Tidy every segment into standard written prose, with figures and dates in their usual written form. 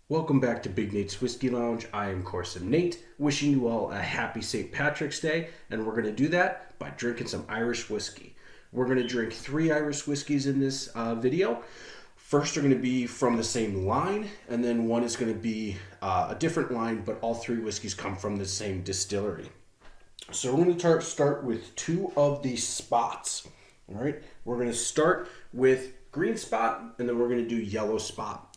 Welcome back to Big Nate's Whiskey Lounge. I am Corson Nate, wishing you all a happy St. Patrick's Day, and we're going to do that by drinking some Irish whiskey. We're going to drink 3 Irish whiskeys in this video. First are going to be from the same line, and then one is going to be a different line, but all 3 whiskeys come from the same distillery. So we're going to start with 2 of these spots. All right, we're going to start with green spot, and then we're going to do yellow spot.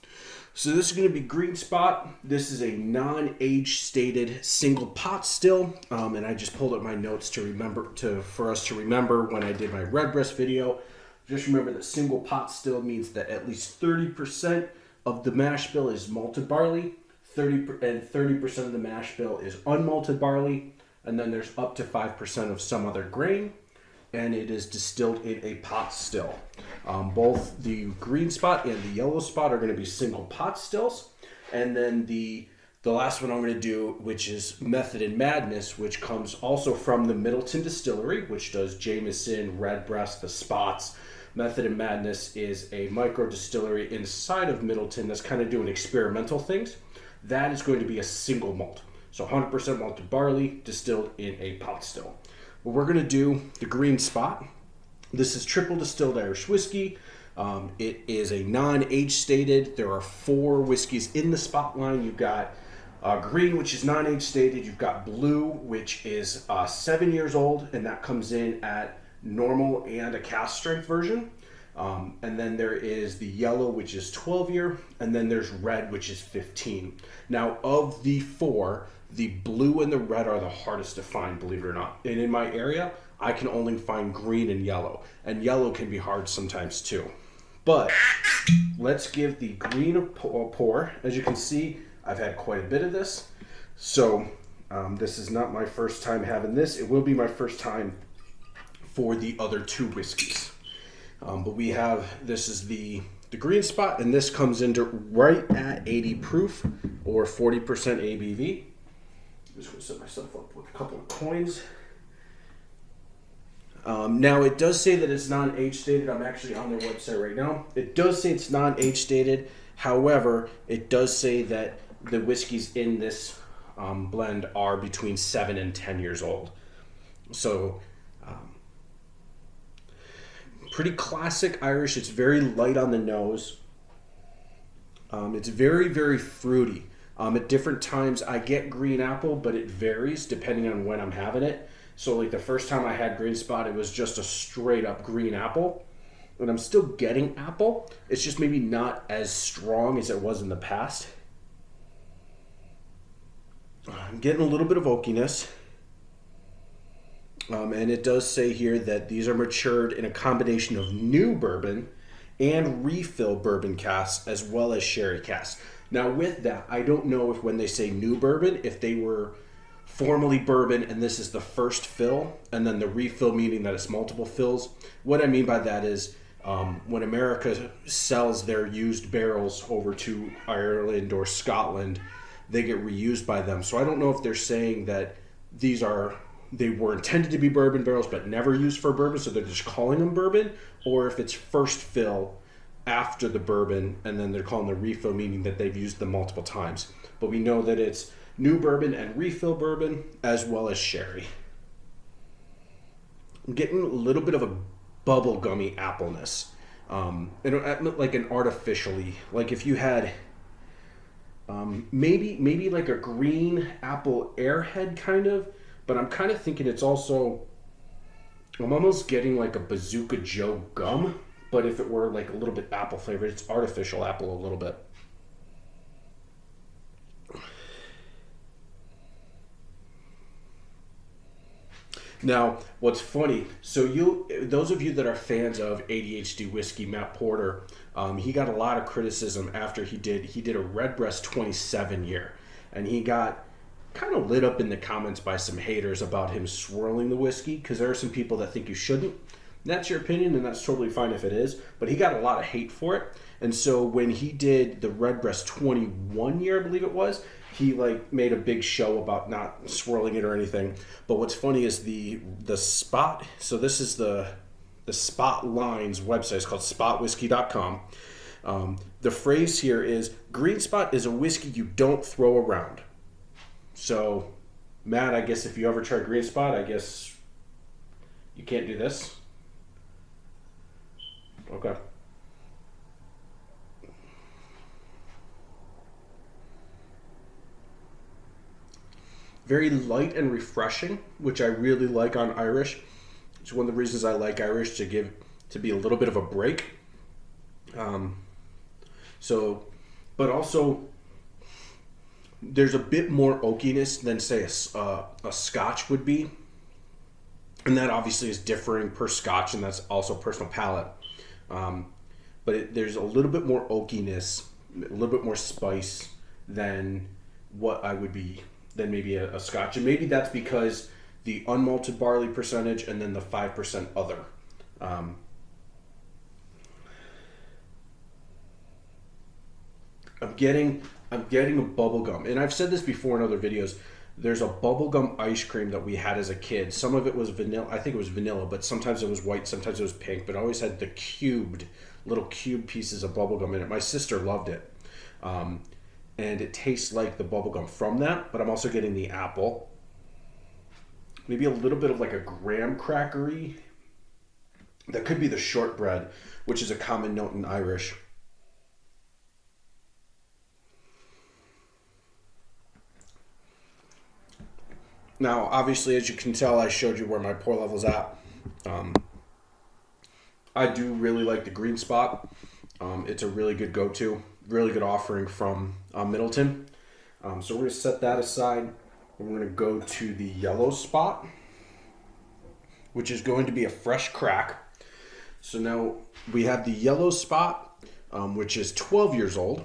So this is going to be green spot. This is a non-age stated single pot still, and I just pulled up my notes for us to remember when I did my Redbreast video. Just remember that single pot still means that at least 30% of the mash bill is malted barley, 30% of the mash bill is unmalted barley, and then there's up to 5% of some other grain, and it is distilled in a pot still. Both the green spot and the yellow spot are going to be single pot stills. And then the last one I'm going to do, which is Method and Madness, which comes also from the Middleton Distillery, which does Jameson, Redbreast, the Spots. Method and Madness is a micro distillery inside of Middleton that's kind of doing experimental things. That is going to be a single malt. So 100% malted barley distilled in a pot still. But we're going to do the green spot. This is triple distilled Irish whiskey. It is a non-age stated. There are 4 whiskeys in the spot line. You've got green, which is non-age stated. You've got blue, which is 7 years old, and that comes in at normal and a cask strength version. And then there is the yellow, which is 12 year, and then there's red, which is 15. Now, of the 4, the blue and the red are the hardest to find, believe it or not. And in my area, I can only find green and yellow can be hard sometimes too. But let's give the green a pour. As you can see, I've had quite a bit of this. So this is not my first time having this. It will be my first time for the other 2 whiskeys. But we have, this is the green spot, and this comes into right at 80 proof or 40% ABV. I'm just going to set myself up with a couple of coins. Now, it does say that it's non-age stated. I'm actually on their website right now. It does say it's non-age stated. However, it does say that the whiskeys in this blend are between 7 and 10 years old. So, pretty classic Irish. It's very light on the nose. It's very, very fruity. At different times, I get green apple, but it varies depending on when I'm having it. So like the first time I had green spot, it was just a straight up green apple. And I'm still getting apple. It's just maybe not as strong as it was in the past. I'm getting a little bit of oakiness. And it does say here that these are matured in a combination of new bourbon and refill bourbon casks as well as sherry casks. Now with that, I don't know if when they say new bourbon, if they were formerly bourbon and this is the first fill, and then the refill meaning that it's multiple fills. What I mean by that is when America sells their used barrels over to Ireland or Scotland, they get reused by them. So I don't know if they're saying that they were intended to be bourbon barrels but never used for bourbon, so they're just calling them bourbon, or if it's first fill after the bourbon and then they're calling the refill meaning that they've used them multiple times. But we know that it's new bourbon and refill bourbon as well as sherry. I'm getting a little bit of a bubblegummy appleness, like an artificially, like if you had maybe like a green apple airhead kind of, but I'm kind of thinking it's also, I'm almost getting like a Bazooka Joe gum, but if it were like a little bit apple flavored, it's artificial apple a little bit. Now, what's funny, so those of you that are fans of ADHD Whiskey, Matt Porter, he got a lot of criticism after he did a Redbreast 27 year, and he got kind of lit up in the comments by some haters about him swirling the whiskey, because there are some people that think you shouldn't. That's your opinion, and that's totally fine if it is, but he got a lot of hate for it. And so when he did the Redbreast 21 year, I believe it was, he like made a big show about not swirling it or anything. But what's funny is the spot. So this is the Spot Line's website. It's called spotwhiskey.com. The phrase here is, Green Spot is a whiskey you don't throw around. So, Matt, I guess if you ever try Green Spot, I guess you can't do this. Okay. Very light and refreshing, which I really like on Irish. It's one of the reasons I like Irish, to be a little bit of a break. But also there's a bit more oakiness than say a Scotch would be, and that obviously is differing per Scotch, and that's also personal palate. There's a little bit more oakiness, a little bit more spice than than maybe a Scotch, and maybe that's because the unmalted barley percentage and then the 5% other. I'm getting a bubblegum, and I've said this before in other videos. There's a bubblegum ice cream that we had as a kid. Some of it was vanilla. I think it was vanilla, but sometimes it was white, sometimes it was pink. But it always had the little cube pieces of bubblegum in it. My sister loved it. And it tastes like the bubblegum from that, but I'm also getting the apple. Maybe a little bit of like a graham crackery. That could be the shortbread, which is a common note in Irish. Now, obviously, as you can tell, I showed you where my pour level's at. I do really like the Green Spot. It's a really good go-to, really good offering from Middleton. So we're going to set that aside. We're going to go to the Yellow Spot, which is going to be a fresh crack. So now we have the Yellow Spot, which is 12 years old.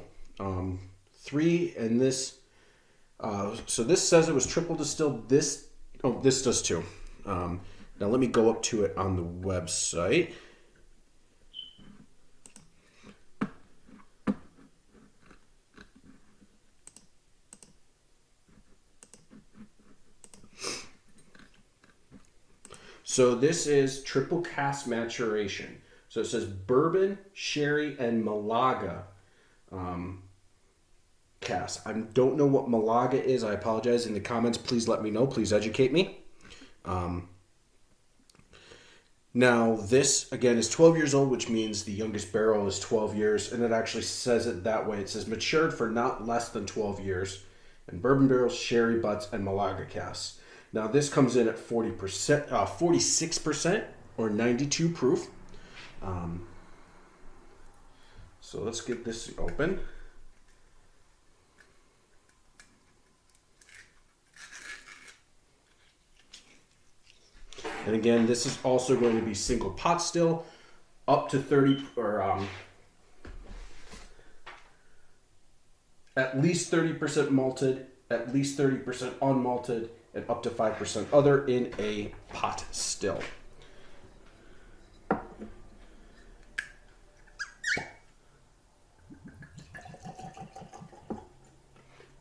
So this says it was triple distilled. This does too. Now let me go up to it on the website. So this is triple cask maturation. So it says bourbon, sherry, and Malaga cask. I don't know what Malaga is. I apologize. In the comments, please let me know. Please educate me. Now this, again, is 12 years old, which means the youngest barrel is 12 years. And it actually says it that way. It says matured for not less than 12 years. And bourbon barrels, sherry butts, and Malaga casks. Now this comes in at 46% or 92 proof. So let's get this open. And again, this is also going to be single pot still, up to 30 or at least 30% malted, at least 30% unmalted, and up to 5% other in a pot still.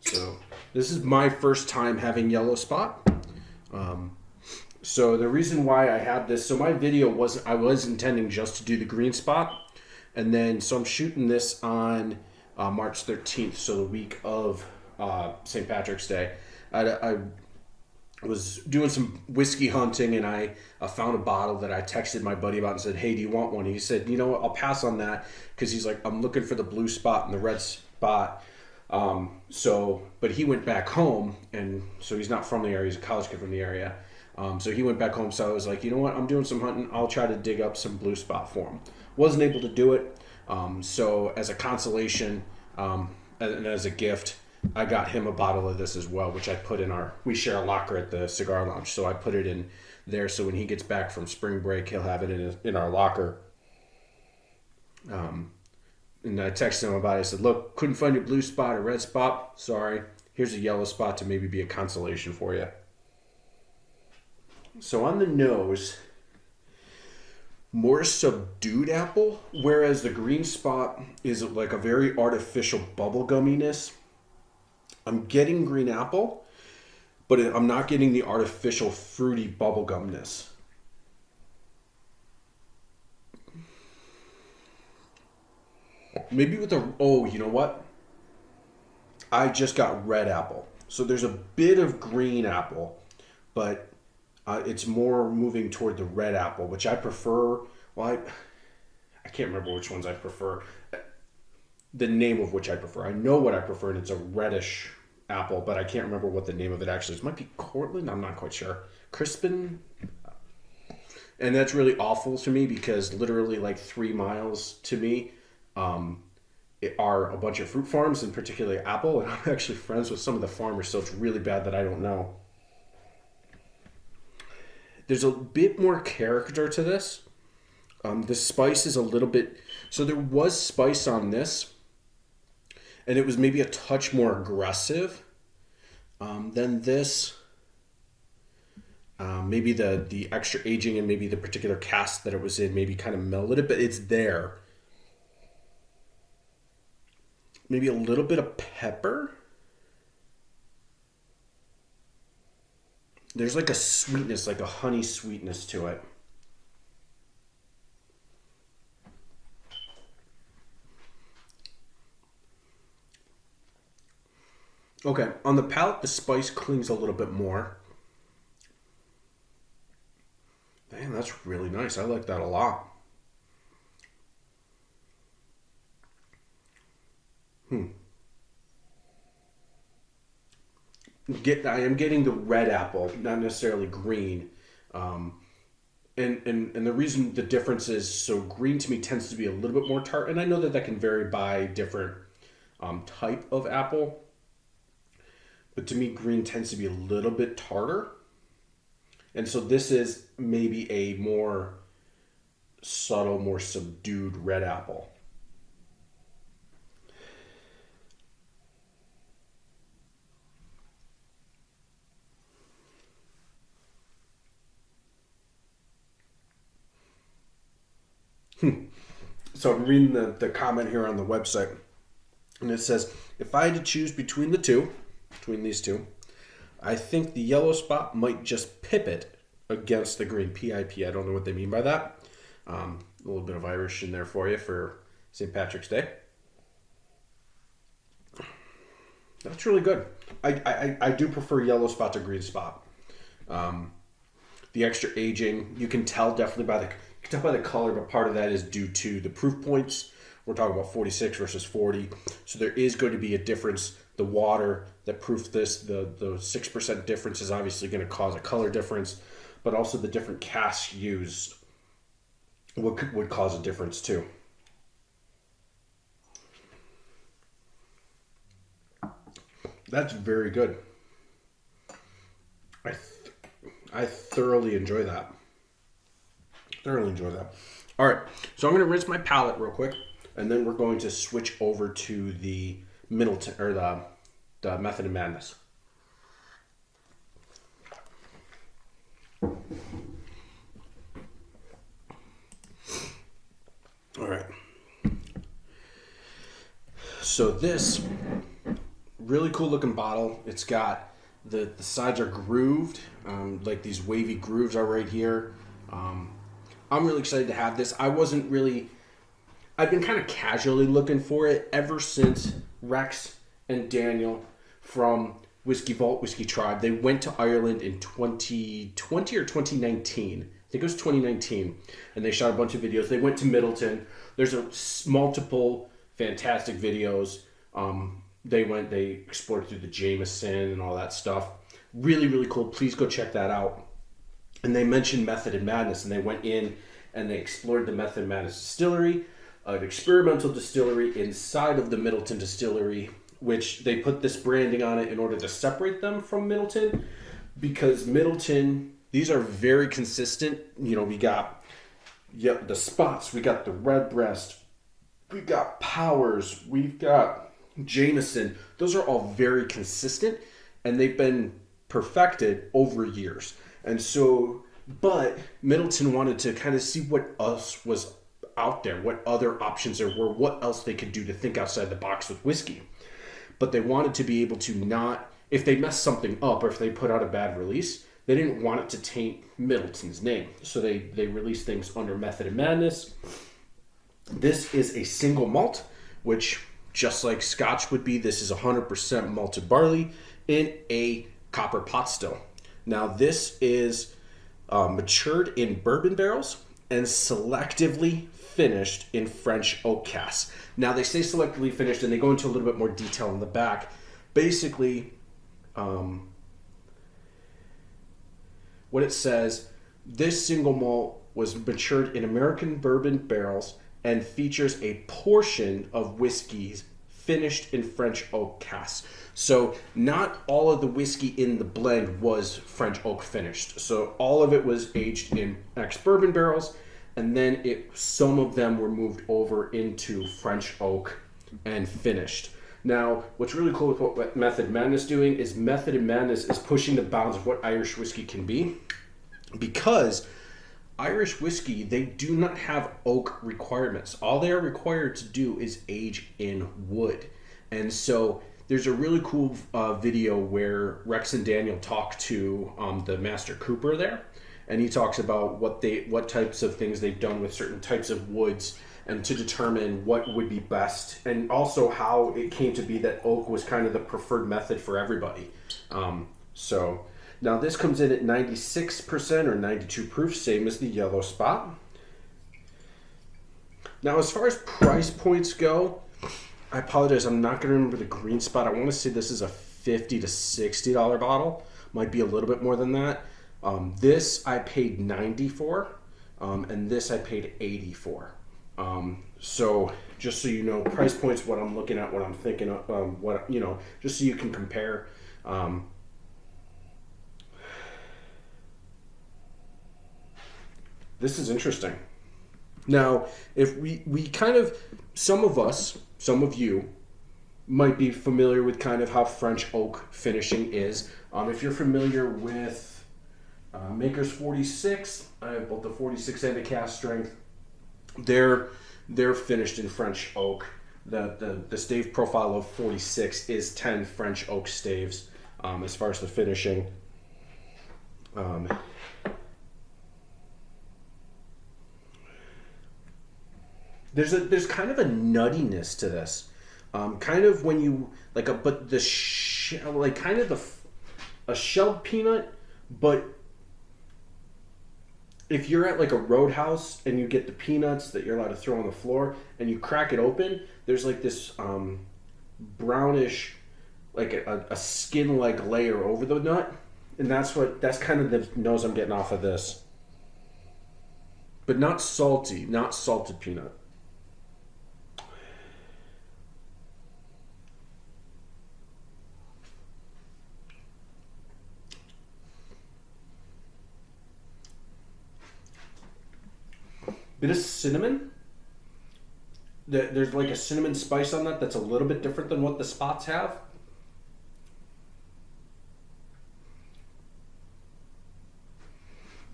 So this is my first time having Yellow Spot. So the reason why I have this, so my video I was intending just to do the Green Spot, and then so I'm shooting this on March 13th, so the week of St. Patrick's Day. I was doing some whiskey hunting, and I found a bottle that I texted my buddy about and said, hey, do you want one? He said, you know what, I'll pass on that, because he's like, I'm looking for the blue spot and the red spot. But he went back home, and so he's not from the area, he's a college kid from the area. So he went back home, so I was like, you know what, I'm doing some hunting, I'll try to dig up some blue spot for him. Wasn't able to do it, so as a consolation, and as a gift, I got him a bottle of this as well, which I put in we share a locker at the cigar lounge, so I put it in there, so when he gets back from spring break, he'll have it in our locker. And I texted him about it, I said, look, couldn't find your blue spot or red spot, sorry, here's a Yellow Spot to maybe be a consolation for you. So on the nose, more subdued apple, whereas the Green Spot is like a very artificial bubblegumminess. I'm getting green apple, but I'm not getting the artificial fruity bubblegumness. Maybe with a, oh, you know what? I just got red apple. So there's a bit of green apple, but it's more moving toward the red apple, which I prefer. Well, I can't remember which ones I prefer. The name of which I prefer. I know what I prefer, and it's a reddish apple, but I can't remember what the name of it actually is. It might be Cortland. I'm not quite sure. Crispin. And that's really awful to me because literally like 3 miles to me are a bunch of fruit farms, and particularly apple. And I'm actually friends with some of the farmers, so it's really bad that I don't know. There's a bit more character to this. The spice is a little bit... So there was spice on this, and it was maybe a touch more aggressive than this. Maybe the extra aging and maybe the particular cask that it was in maybe kind of mellowed it, but it's there. Maybe a little bit of pepper. There's like a sweetness, like a honey sweetness to it. Okay, on the palate, the spice clings a little bit more. Man, that's really nice. I like that a lot. I am getting the red apple, not necessarily green. And the reason the difference is, so green to me tends to be a little bit more tart, and I know that that can vary by different type of apple. But to me, green tends to be a little bit tartar. And so this is maybe a more subtle, more subdued red apple. So I'm reading the comment here on the website, and it says, if I had to choose between these two, I think the yellow spot might just pip it against the green. PIP. I don't know what they mean by that. A little bit of Irish in there for you for St. Patrick's Day. That's really good. I do prefer yellow spot to green spot. The extra aging, you can tell definitely by the color, but part of that is due to the proof points. We're talking about 46 versus 40. So there is going to be a difference. The water that proofed this, the 6% difference is obviously going to cause a color difference, but also the different casks used would cause a difference too. That's very good. I thoroughly enjoy that. All right, so I'm going to rinse my palate real quick, and then we're going to switch over to the Middleton, or the Method of Madness. All right. So this really cool looking bottle. It's got the sides are grooved, like these wavy grooves are right here. I'm really excited to have this. I've been kind of casually looking for it ever since Rex and Daniel from Whiskey Vault, Whiskey Tribe. They went to Ireland in 2020 or 2019. I think it was 2019. And they shot a bunch of videos. They went to Middleton. There's multiple fantastic videos. They explored through the Jameson and all that stuff. Really, really cool. Please go check that out. And they mentioned Method and Madness, and they went in and they explored the Method and Madness distillery, an experimental distillery inside of the Middleton distillery, which they put this branding on it in order to separate them from Middleton, because Middleton, these are very consistent. You know, we got the Spots, we got the Redbreast, we got Powers, we've got Jameson. Those are all very consistent, and they've been perfected over years. And so, but Middleton wanted to kind of see what else was out there, what other options there were, what else they could do to think outside the box with whiskey. But they wanted to be able to not, if they messed something up or if they put out a bad release, they didn't want it to taint Middleton's name. So they released things under Method of Madness. This is a single malt, which just like Scotch would be, this is 100% malted barley in a copper pot still. Now this is matured in bourbon barrels and selectively finished in French oak casks. Now they say selectively finished, and they go into a little bit more detail in the back. Basically, what it says, this single malt was matured in American bourbon barrels and features a portion of whiskeys finished in French oak casks. So not all of the whiskey in the blend was French oak finished. So all of it was aged in ex-bourbon barrels, and then some of them were moved over into French oak and finished. Now, what's really cool with what Method Madness doing is Method Madness is pushing the bounds of what Irish whiskey can be, because Irish whiskey, they do not have oak requirements. All they are required to do is age in wood. And so there's a really cool video where Rex and Daniel talk to the master cooper there, and he talks about what types of things they've done with certain types of woods and to determine what would be best, and also how it came to be that oak was kind of the preferred method for everybody. So now this comes in at 96% or 92 proof, same as the yellow spot. Now as far as price points go, I apologize, I'm not going to remember the green spot. I want to say this is a $50 to $60 bottle. Might be a little bit more than that. This I paid $90 for, and this I paid $80 for. So just so you know, price points, what I'm looking at, what I'm thinking of, just so you can compare. This is interesting. Now, if we kind of, some of you might be familiar with kind of how French oak finishing is. If you're familiar with Maker's 46, I have both the 46 and the cast strength. They're finished in French oak. The stave profile of 46 is 10 French oak staves as far as the finishing. There's kind of a nuttiness to this, kind of when you like a shelled peanut, but if you're at like a roadhouse and you get the peanuts that you're allowed to throw on the floor and you crack it open, there's like this brownish, like a skin-like layer over the nut, and that's kind of the nose I'm getting off of this, but not salty, not salted peanut. Bit of cinnamon. There's like a cinnamon spice on that that's a little bit different than what the spots have.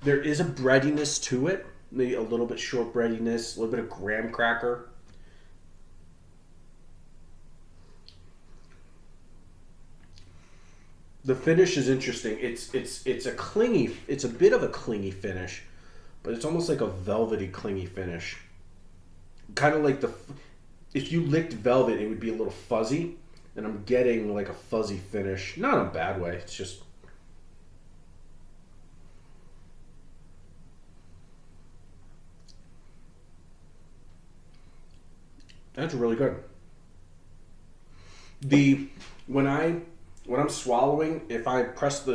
There is a breadiness to it, maybe a little bit short breadiness, a little bit of graham cracker. The finish is interesting. It's a bit of a clingy finish, but it's almost like a velvety, clingy finish. Kind of like if you licked velvet, it would be a little fuzzy, and I'm getting like a fuzzy finish. Not in a bad way, it's just... That's really good. When I'm swallowing, if I press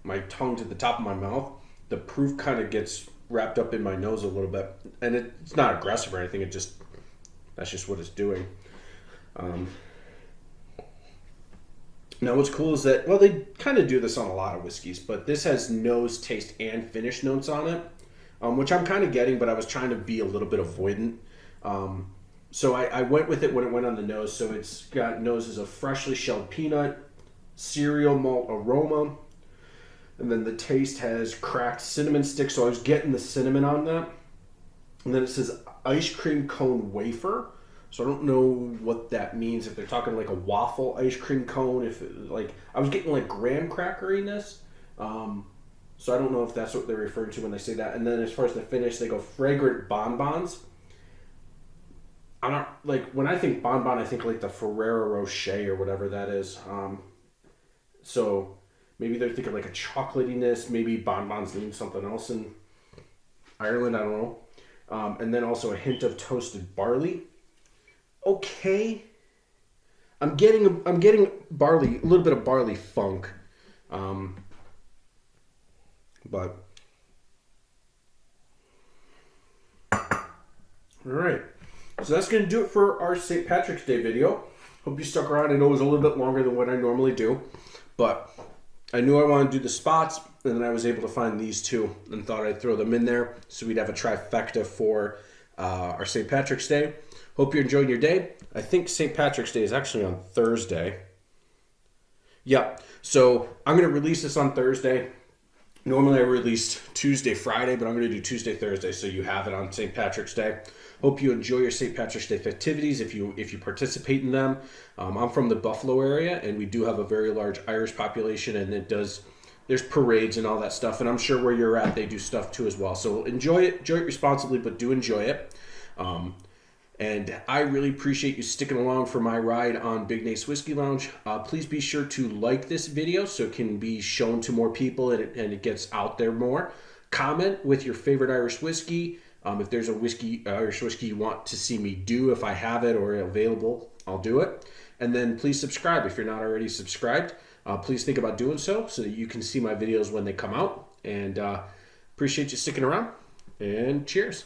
my tongue to the top of my mouth, the proof kind of gets wrapped up in my nose a little bit, and it's not aggressive or anything. That's just what it's doing. Now what's cool is that, well, they kind of do this on a lot of whiskeys, but this has nose, taste, and finish notes on it, which I'm kind of getting, but I was trying to be a little bit avoidant. So I went with it when it went on the nose. So it's got noses of freshly shelled peanut, cereal malt aroma, and then the taste has cracked cinnamon sticks, so I was getting the cinnamon on that. And then it says ice cream cone wafer. So I don't know what that means, if they're talking like a waffle ice cream cone, I was getting like graham crackeriness. So I don't know if that's what they're referring to when they say that. And then as far as the finish, they go fragrant bonbons. I don't like when I think bonbon, I think like the Ferrero Rocher or whatever that is. So maybe they're thinking like a chocolatiness. Maybe bonbons mean something else in Ireland. I don't know. And then also a hint of toasted barley. Okay, I'm getting barley, a little bit of barley funk, but all right. So that's going to do it for our St. Patrick's Day video. Hope you stuck around. I know it was a little bit longer than what I normally do, but I knew I wanted to do the spots, and then I was able to find these two and thought I'd throw them in there so we'd have a trifecta for our St. Patrick's Day. Hope you're enjoying your day. I think St. Patrick's Day is actually on Thursday. Yep. So I'm going to release this on Thursday. Normally I release Tuesday, Friday, but I'm going to do Tuesday, Thursday, so you have it on St. Patrick's Day. Hope you enjoy your St. Patrick's Day festivities if you participate in them. I'm from the Buffalo area, and we do have a very large Irish population, and there's parades and all that stuff, and I'm sure where you're at they do stuff too as well. So enjoy it responsibly, but do enjoy it. And I really appreciate you sticking along for my ride on Big Nate's Whiskey Lounge. Please be sure to like this video so it can be shown to more people and it gets out there more. Comment with your favorite Irish whiskey. If there's a Irish whiskey you want to see me do, if I have it or available, I'll do it. And then please subscribe if you're not already subscribed. Please think about doing so that you can see my videos when they come out. And appreciate you sticking around. And cheers.